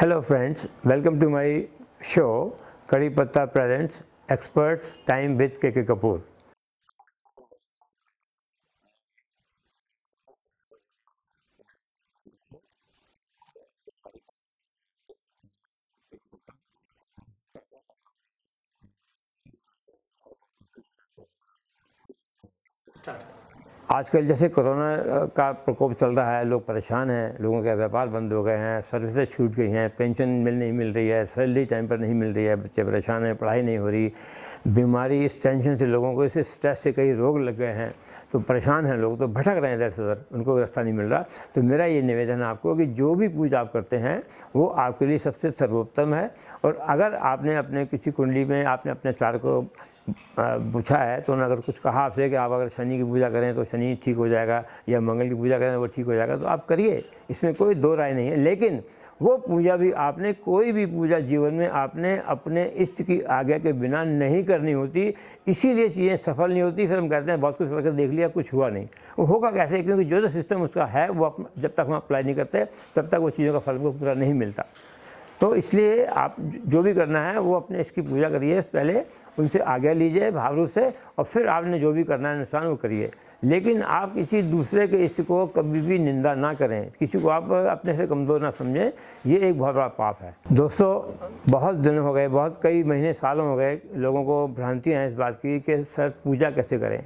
Hello friends, welcome to my show Kari Patta presents Experts Time with KK Kapoor. आजकल जैसे corona का प्रकोप चल रहा है, लोग परेशान हैं, लोगों के व्यापार बंद हो गए हैं, सर्विसेज छूट गई हैं, पेंशन नहीं मिल रही है, सैलरी टाइम पर नहीं मिल रही है, बच्चे परेशान हैं, पढ़ाई नहीं हो रही, बीमारी, इस टेंशन से लोगों को, इस स्ट्रेस से कई रोग लग गए हैं, तो परेशान हैं लोग, तो भटक रहे हैं इधर से उधर, उनको रास्ता नहीं मिल रहा। तो मेरा ये निवेदन है आपको कि जो भी पूजा आप करते हैं वो आपके लिए सबसे सर्वोत्तम है। और अगर आपने अपने किसी कुंडली में आपने अपने चार को पूछा है, तो उन्होंने अगर कुछ कहा आपसे कि आप अगर शनि की पूजा करें तो शनि ठीक हो जाएगा, या मंगल की पूजा करें वो ठीक हो जाएगा, तो आप करिए, इसमें कोई दो राय नहीं है। लेकिन वो पूजा भी आपने, कोई भी पूजा जीवन में आपने अपने इष्ट की आज्ञा के बिना नहीं करनी होती, इसीलिए चीज़ें सफल नहीं होती। फिर हम कहते हैं बहुत कुछ करके देख लिया, कुछ हुआ नहीं। वो होगा कैसे? क्योंकि जो सिस्टम उसका है वो जब तक हम अप्लाई नहीं करते तब तक वो चीज़ों का फल को पूरा नहीं मिलता। तो इसलिए आप जो भी करना है वो अपने इसकी पूजा करिए, पहले उनसे आज्ञा लीजिए भाव रूप से, और फिर आपने जो भी करना है अनुसार वो करिए। लेकिन आप किसी दूसरे के इष्ट को कभी भी निंदा ना करें, किसी को आप अपने से कमज़ोर ना समझें, ये एक बहुत बड़ा पाप है। दोस्तों, बहुत दिन हो गए, बहुत कई महीने सालों हो गए, लोगों को भ्रांतियाँ हैं इस बात की कि सर पूजा कैसे करें।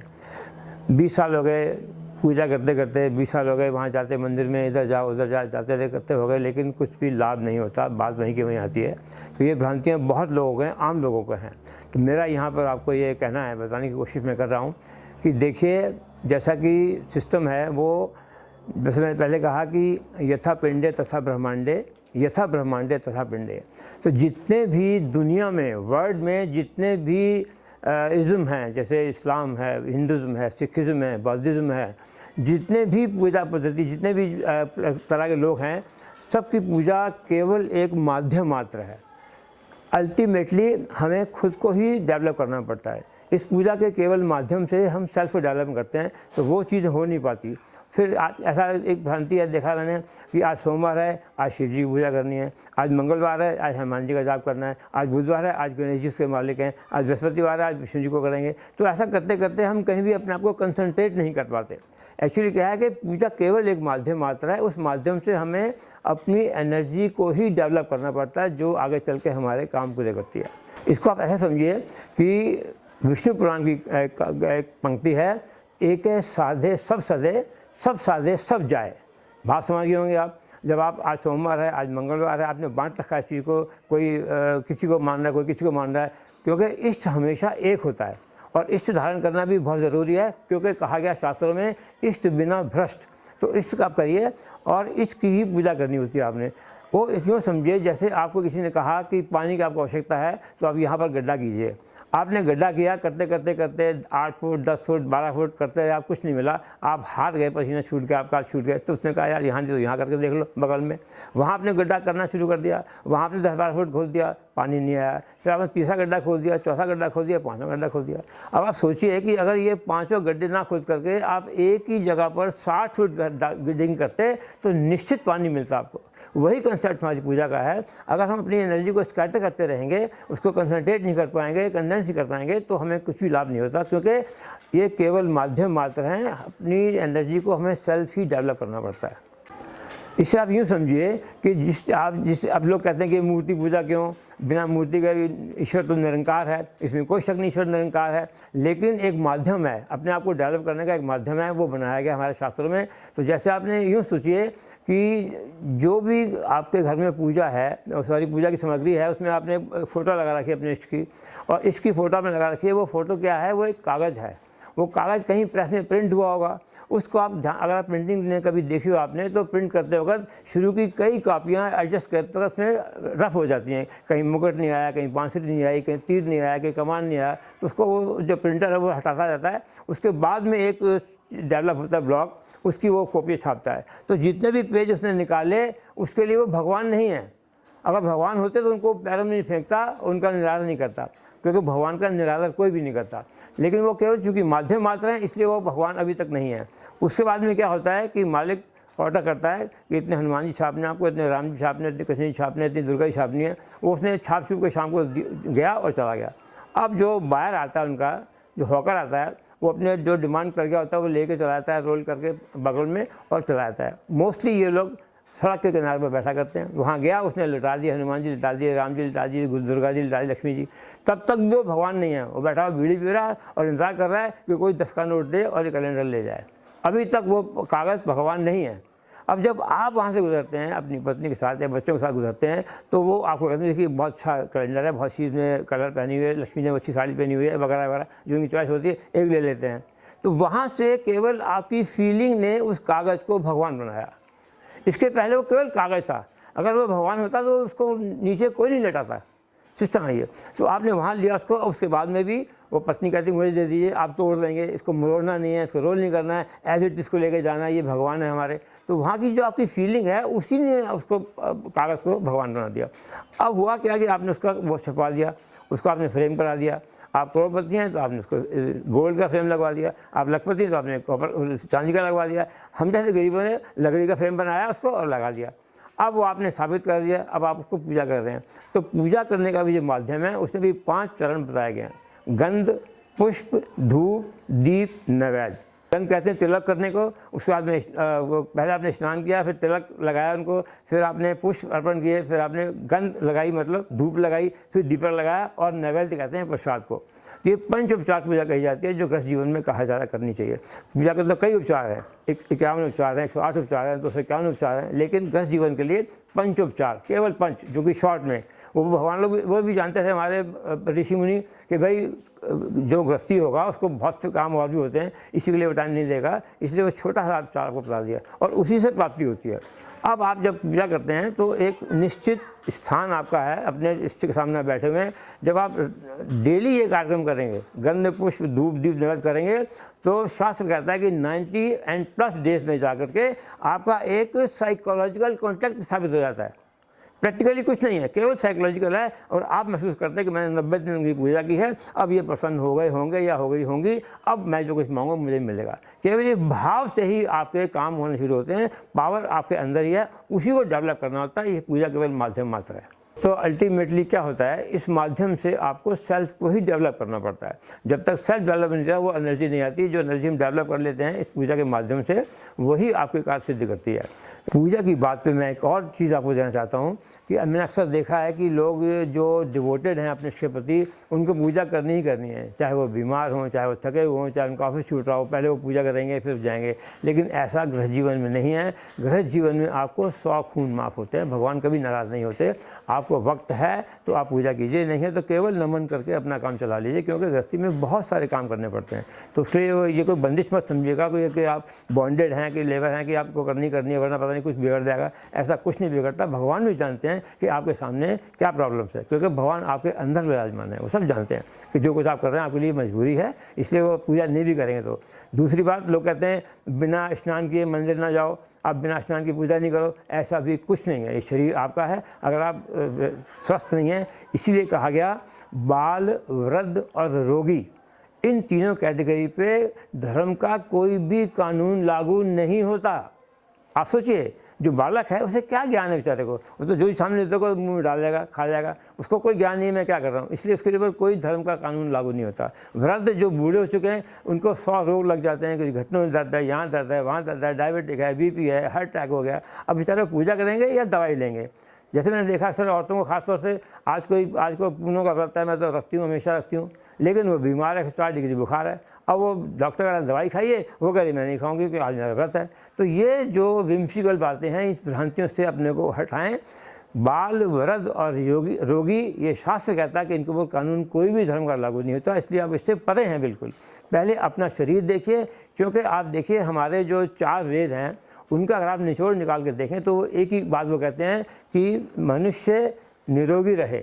20 साल हो गए पूजा करते करते, 20 साल हो गए वहाँ जाते मंदिर में, इधर जाओ उधर जाओ, जाते रहे करते हो गए, लेकिन कुछ भी लाभ नहीं होता, बात वहीं की वहीं आती है। तो ये भ्रांतियाँ बहुत लोगों को हैं, आम लोगों को हैं। तो मेरा यहाँ पर आपको ये कहना है, बताने की कोशिश मैं कर रहा हूँ कि देखिए, जैसा कि सिस्टम है वो, जैसे मैंने पहले कहा कि यथा पिंडे तथा ब्रह्मांडे, यथा ब्रह्मांडे तथा पिंडे। तो जितने भी दुनिया में, वर्ल्ड में जितने भी इज़्म हैं, जैसे इस्लाम है, हिंदुज़म है, सिखिज़म है, बौद्धिज़्म है, जितने भी पूजा पद्धति, जितने भी तरह के लोग हैं, सबकी पूजा केवल एक माध्यम मात्र है। अल्टीमेटली हमें खुद को ही डेवलप करना पड़ता है। इस पूजा के केवल माध्यम से हम सेल्फ डेवलप करते हैं, तो वो चीज़ हो नहीं पाती। फिर ऐसा एक भ्रांति है, देखा मैंने कि आज सोमवार है, आज शिव जी की पूजा करनी है, आज मंगलवार है, आज हनुमान जी का जाप करना है, आज बुधवार है, आज गणेश जी के मालिक हैं, आज बृहस्पतिवार है, आज विष्णु जी को करेंगे। तो ऐसा करते करते हम कहीं भी अपने आप को कंसंट्रेट नहीं कर पाते। एक्चुअली क्या है कि पूजा केवल एक माध्यम मात्र है, उस माध्यम से हमें अपनी एनर्जी को ही डेवलप करना पड़ता है, जो आगे चल के हमारे काम पूरे करती है। इसको आप ऐसा समझिए कि विष्णु पुराण की एक पंक्ति है, एक साधे सब सदे, सब साधे सब जाए। बात समझ गए होंगे आप। जब आप, आज सोमवार है, आज मंगलवार है, आपने बांट रखा है इस चीज़ को, कोई किसी को मान रहा है, कोई किसी को मान रहा है, क्योंकि इष्ट हमेशा एक होता है। और इष्ट धारण करना भी बहुत ज़रूरी है, क्योंकि कहा गया शास्त्रों में, इष्ट बिना भ्रष्ट। तो इष्ट का आप करिए, और इष्ट की ही पूजा करनी होती है आपने। वो यूँ समझिए, जैसे आपको किसी ने कहा कि पानी की आपको आवश्यकता है, तो आप यहाँ पर गड्ढा कीजिए। आपने गड्ढा किया, करते करते करते 8 फुट, 10 फुट, 12 फुट करते रहे, आप कुछ नहीं मिला, आप हार गए, पसीना छूट गया, आपका छूट गया। तो उसने कहा यार यहाँ तो यहाँ करके देख लो बगल में। वहाँ आपने गड्ढा करना शुरू कर दिया, वहाँ आपने 10-12 फुट खोद दिया, पानी नहीं आया। फिर आपने तीसरा गड्ढा खोद दिया, चौथा गड्ढा खोद दिया, पाँचवां गड्ढा खोद दिया। अब आप सोचिए कि अगर ये पाँचों गड्ढे ना खोद करके आप एक ही जगह पर 60 फुट गड्ढिंग करते, तो निश्चित पानी मिलता आपको। वही कंसेप्ट हमारी पूजा का है। अगर हम अपनी एनर्जी को स्कैटर करते रहेंगे, उसको कंसंट्रेट नहीं कर पाएंगे, कंडेंस नहीं कर पाएंगे, तो हमें कुछ भी लाभ नहीं होता, क्योंकि ये केवल माध्यम मात्र हैं। अपनी एनर्जी को हमें सेल्फ ही डेवलप करना पड़ता है। इससे आप यूँ समझिए कि जिस अब लोग कहते हैं कि मूर्ति पूजा क्यों, बिना मूर्ति का ईश्वर तो निरंकार है, इसमें कोई शक नहीं, ईश्वर निरंकार है, लेकिन एक माध्यम है, अपने आप को डेवलप करने का एक माध्यम है, वो बनाया गया हमारे शास्त्रों में। तो जैसे आपने यूँ सोचिए कि जो भी आपके घर में पूजा है, सॉरी पूजा की सामग्री है, उसमें आपने फ़ोटो लगा रखी है अपने इष्ट की, और इष्ट की फ़ोटो आपने लगा रखी है। वो फ़ोटो क्या है? वो एक कागज़ है। वो कागज़ कहीं प्रेस में प्रिंट हुआ होगा, उसको आप अगर आप प्रिंटिंग ने कभी देखी हो आपने, तो प्रिंट करते वक्त शुरू की कई कापियाँ एडजस्ट करते वक्त उसमें रफ़ हो जाती हैं, कहीं मुकुट नहीं आया, कहीं बांसुरी नहीं आई, कहीं तीर नहीं आया, कहीं कमान नहीं आया, तो उसको वो जो प्रिंटर है वो हटाता जाता है। उसके बाद में एक डेवलप होता है ब्लॉक, उसकी वो कॉपी छापता है। तो जितने भी पेज उसने निकाले, उसके लिए वो भगवान नहीं है। अगर भगवान होते तो उनको पैरों में नहीं फेंकता, उनका निरादर नहीं करता, क्योंकि भगवान का निरादर कोई भी नहीं करता। लेकिन वो केवल चूँकि माध्यम मात्र हैं, इसलिए वो भगवान अभी तक नहीं है। उसके बाद में क्या होता है कि मालिक ऑर्डर करता है कि इतने हनुमान जी छापने आपको, इतने राम जी छापने, इतने कृष्ण जी छापने, इतनी दुर्गा जी छापनी है। वो उसने छाप छूप के शाम को गया और चला गया। अब जो बायर आता है उनका, जो हॉकर आता है, वो अपने जो डिमांड कर गया होता है वो लेके चला जाता है रोल करके बगल में और चला जाता है। मोस्टली ये लोग सड़क के किनारे पर बैठा करते हैं। वहाँ गया, उसने लुटा दिए, हनुमान जी लुटा दिए, राम जी लुटा दिए, दुर्गा जी लुटा दी, लक्ष्मी जी। तब तक वो भगवान नहीं है, वो बैठा हुआ बीड़ी पी रहा है और इंतजार कर रहा है कि कोई 10 का नोट दे और ये कैलेंडर ले जाए। अभी तक वो कागज़ भगवान नहीं है। अब जब आप वहाँ से गुजरते हैं अपनी पत्नी के साथ या बच्चों के साथ गुजरते हैं, तो वो आपको कहते हैं कि बहुत अच्छा कैलेंडर है, बहुत चीज़ में कलर पहनी हुई है, लक्ष्मी ने अच्छी साड़ी पहनी हुई है वगैरह वगैरह, जो उनकी चॉइस होती है, एक ले लेते हैं। तो वहाँ से केवल आपकी फीलिंग ने उस कागज़ को भगवान बनाया। इसके पहले वो केवल कागज़ था। अगर वो भगवान होता तो उसको नीचे कोई नहीं लेटाता। सिस्टम है ये। तो आपने वहाँ लिया उसको, उसके बाद में भी वो पत्नी कहती मुझे दे दीजिए, आप तोड़ देंगे, इसको मोड़ना नहीं है, इसको रोल नहीं करना है, एज इट इसको लेके जाना है, ये भगवान है हमारे। तो वहाँ की जो आपकी फीलिंग है उसी ने उसको कागज़ को भगवान बना दिया। अब हुआ क्या कि आपने उसका वो छपवा दिया, उसको आपने फ्रेम करा दिया। आप करोड़पति हैं तो आपने उसको गोल्ड का फ्रेम लगवा दिया, आप लखपति तो आपने कॉपर चांदी का लगवा दिया। हम जैसे गरीबों ने लकड़ी का फ्रेम बनाया उसको और लगा दिया। अब वो आपने साबित कर दिया, अब आप उसको पूजा कर रहे हैं। तो पूजा करने का भी जो माध्यम है उसमें भी 5 चरण बताए गए हैं। गंध, पुष्प, धूप, दीप, नैवेद्य। गंध कहते हैं तिलक करने को, उसके बाद में पहले आपने स्नान किया, फिर तिलक लगाया उनको, फिर आपने पुष्प अर्पण किए, फिर आपने गंध लगाई मतलब धूप लगाई, फिर दीपक लगाया, और नैवेद्य कहते हैं प्रसाद को। ये 5 उपचार पूजा कही जाती है जो गृहस्थ जीवन में कहा जा रहा करनी चाहिए। पूजा के तो कई उपचार हैं, 51 उपचार हैं, 108 उपचार हैं, 251 उपचार हैं, लेकिन गृहस्थ जीवन के लिए 5 उपचार, केवल 5, जो कि शॉर्ट में वो भगवान लोग वो भी जानते थे हमारे ऋषि मुनि कि भाई जो गृहस्थी होगा उसको बहुत से काम और भी होते हैं, इसी के लिए वो टाइम नहीं देगा, इसलिए वो छोटा सा उपचार को बता दिया और उसी से प्राप्ति होती है। अब आप जब पूजा करते हैं तो एक निश्चित स्थान आपका है, अपने इष्ट के सामने बैठे हुए हैं। जब आप डेली ये कार्यक्रम करेंगे, गंध पुष्प धूप दीप नैवेद्य करेंगे, तो शास्त्र कहता है कि 90+ डेज में जाकर के आपका एक साइकोलॉजिकल कॉन्टैक्ट स्थापित हो जाता है। प्रैक्टिकली कुछ नहीं है, केवल साइकोलॉजिकल है, और आप महसूस करते हैं कि मैंने 90 दिन की पूजा की है, अब ये प्रसन्न हो गए होंगे या हो गई होंगी, अब मैं जो कुछ मांगूँ मुझे मिलेगा। केवल ये भाव से ही आपके काम होने शुरू होते हैं। पावर आपके अंदर ही है, उसी को डेवलप करना होता है। ये पूजा केवल माध्यम मात्र है। तो अल्टीमेटली क्या होता है, इस माध्यम से आपको सेल्फ को ही डेवलप करना पड़ता है। जब तक सेल्फ डेवलप नहीं होता वो एनर्जी नहीं आती। जो एनर्जी हम डेवलप कर लेते हैं इस पूजा के माध्यम से, वही आपके कार्य सिद्ध करती है। पूजा की बात पे मैं एक और चीज़ आपको देना चाहता हूँ कि मैंने अक्सर देखा है कि लोग जो डिवोटेड हैं अपने के प्रति, उनको पूजा करनी ही करनी है, चाहे वो बीमार हों, चाहे वो थके हुए हों, चाहे उनका ऑफिस छूट रहा हो, पहले वो पूजा करेंगे फिर जाएंगे। लेकिन ऐसा गृह जीवन में नहीं है। गृह जीवन में आपको 100 खून माफ़ होते हैं, भगवान कभी नाराज़ नहीं होते। आपको वक्त है तो आप पूजा कीजिए, नहीं है तो केवल नमन करके अपना काम चला लीजिए, क्योंकि गृहस्थी में बहुत सारे काम करने पड़ते हैं। तो इसलिए ये कोई बंदिश मत समझिएगा कोई कि आप बॉन्डेड हैं कि लेबर हैं कि आपको करनी है, वरना पता नहीं कुछ बिगड़ जाएगा। ऐसा कुछ नहीं बिगड़ता। भगवान भी जानते हैं कि आपके सामने क्या प्रॉब्लम्स है, क्योंकि भगवान आपके अंदर विराजमान है। वो सब जानते हैं कि जो कुछ आप कर रहे हैं आपके लिए मजबूरी है, इसलिए वो पूजा नहीं भी करेंगे। तो दूसरी बात, लोग कहते हैं बिना स्नान किए मंदिर ना जाओ, आप बिना स्नान की पूजा नहीं करो। ऐसा भी कुछ नहीं है। ये शरीर आपका है, अगर आप स्वस्थ नहीं हैं, इसीलिए कहा गया बाल, वृद्ध और रोगी, इन तीनों कैटेगरी पे धर्म का कोई भी कानून लागू नहीं होता। आप सोचिए, जो बालक है उसे क्या ज्ञान है बेचारे को, वो तो जो सामने देखो मुँह में डाल जाएगा, खा जाएगा, उसको कोई ज्ञान नहीं है मैं क्या कर रहा हूँ, इसलिए उसके ऊपर कोई धर्म का कानून लागू नहीं होता। वृद्ध जो बूढ़े हो चुके हैं उनको 100 रोग लग जाते हैं, कुछ घुटनों में दर्द है, यहाँ दर्द है, वहाँ दर्द है, डायबिटिक है, बीपी है, हार्ट अटैक हो गया। अब बेचारे पूजा करेंगे या दवाई लेंगे। जैसे मैंने देखा अक्सर औरतों को खासतौर से, आज को पूनों का व्रत है, मैं तो रखती हूँ, हमेशा रखती हूँ, लेकिन वो बीमार है, 4 डिग्री बुखार है। अब वो डॉक्टर का दवाई खाइए, वो कह रही मैं नहीं खाऊंगी क्योंकि आज मेरा व्रत है। तो ये जो विम्सिकल बातें हैं, इस भ्रांतियों से अपने को हटाएं। बाल, वृद्ध और रोगी, ये शास्त्र कहता है कि इनके ऊपर कानून कोई भी धर्म का लागू नहीं होता, इसलिए आप इससे परे हैं बिल्कुल। पहले अपना शरीर देखिए, क्योंकि आप देखिए हमारे जो 4 वेद हैं उनका अगर आप निचोड़ निकाल कर देखें तो एक ही बात वो कहते हैं कि मनुष्य निरोगी रहे,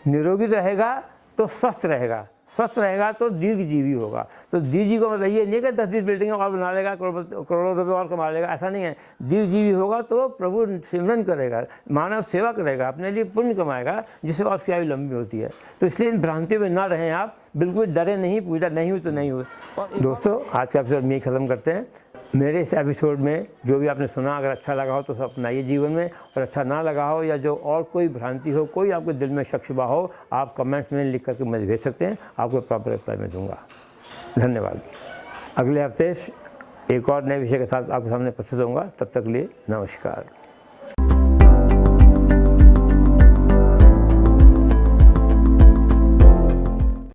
निरोगी रहेगा तो स्वस्थ रहेगा, स्वस्थ रहेगा तो दीर्घजीवी होगा। तो दीर्घजीवी को मतलब ये नहीं कि 10-20 बिल्डिंगें और बना लेगा, करोड़ों रुपए और कमा लेगा, ऐसा नहीं है। दीर्घजीवी होगा तो प्रभु सिमरन करेगा, मानव सेवा करेगा, अपने लिए पुण्य कमाएगा, जिससे और उसकी आयु लंबी होती है। तो इसलिए इन भ्रांतियों में ना रहें आप, बिल्कुल डरे नहीं, पूजा नहीं हुई तो नहीं हुई। दोस्तों, आज का एपिसोड में ख़त्म करते हैं। मेरे इस एपिसोड में जो भी आपने सुना, अगर अच्छा लगा हो तो सब अपनाइए जीवन में, और अच्छा ना लगा हो या जो और कोई भ्रांति हो, कोई आपके दिल में शक शुबा हो, आप कमेंट्स में लिख करके मुझे भेज सकते हैं, आपको प्रॉपर रिप्लाई मैं दूंगा। धन्यवाद। अगले हफ्ते एक और नए विषय के साथ आपके सामने प्रस्तुत होऊंगा। तब तक के लिए नमस्कार।